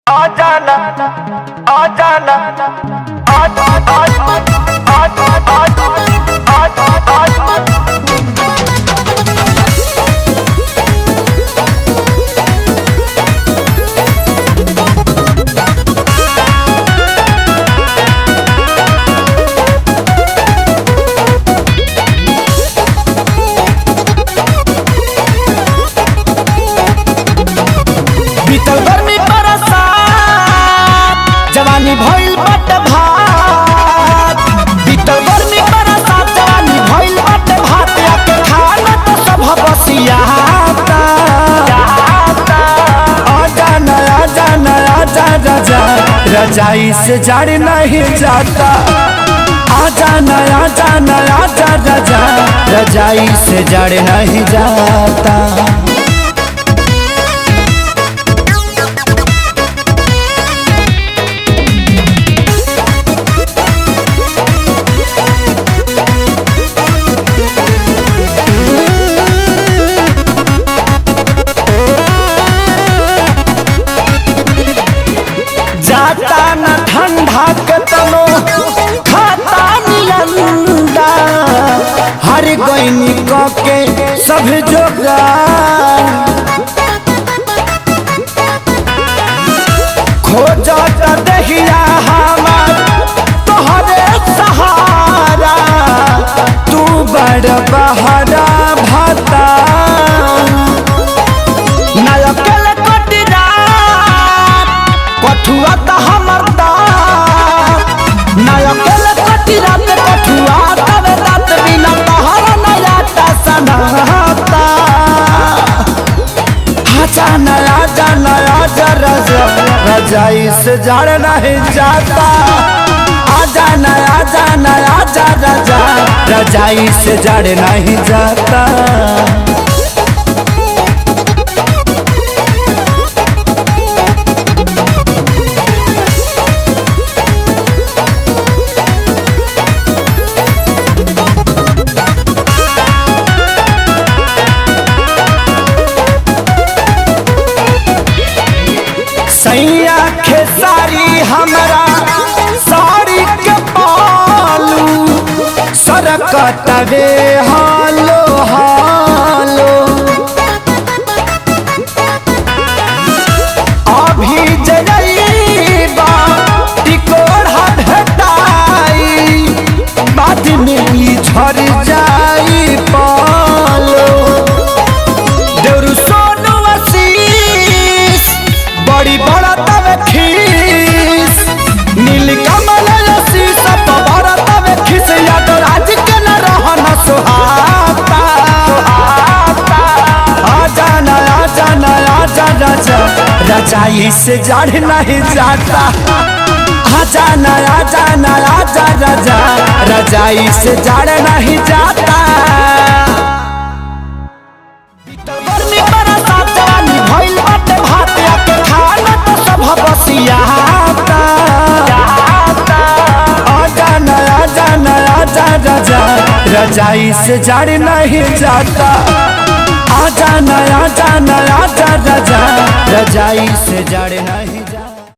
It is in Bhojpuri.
आ जाना आ जाना आ आ आ बीतल गर्मी बरसात जवानी भइल बट भात। बीतल गर्मी बरसात जवानी भइल बट भात। आके खाना तो सब बसियाता। आजा नया जाना आजा राजा रजाई से जड़ नहीं जाता। आजा नया जाना आजा राजा रजाई से जड़ नहीं जाता। जाता न ठंडा के तनो खाता निलंदा। हर गईनी के सब जोगार खोजत दहिया हमार तोहरे सहारा। तू बड़ बहरा भाता नायकल कटिरा कठुआ त हमर नायकल कटिरा ते कठुआ तबे दात बिना तहरा नया सनाता। आजा नया जाना आजा राजा रजाई से जड़ नहीं जाता। आजा नया जाना आजा राजा रजाई से जड़ नहीं जाता। सैया खेसारी हमरा साड़ी के पालू सरकत वे हालो हालो। अभी जइबा टिकोड़ा भेटाई बाद में झड़ जाई पालो। देउरू सोनू आशीष बड़ी बड़ा तवे खीस नील कमल आशीष बड़ा तवे खीस। याद राज के न रहना सुहाता। आजा नया जाना आजा राजा रजाई से जड़ नहीं जाता। आजा नया जाना आजा राजा रजाई से जड़ नहीं जाता। गर्मी बरसात जवानी भइल बट भात। आके खाना तो सब बसियाता। आजा नया जाना आजा राजा रजाई से जड़ नहीं जाता। आजा नया जाना आजा राजा रजाई से जड़ नहीं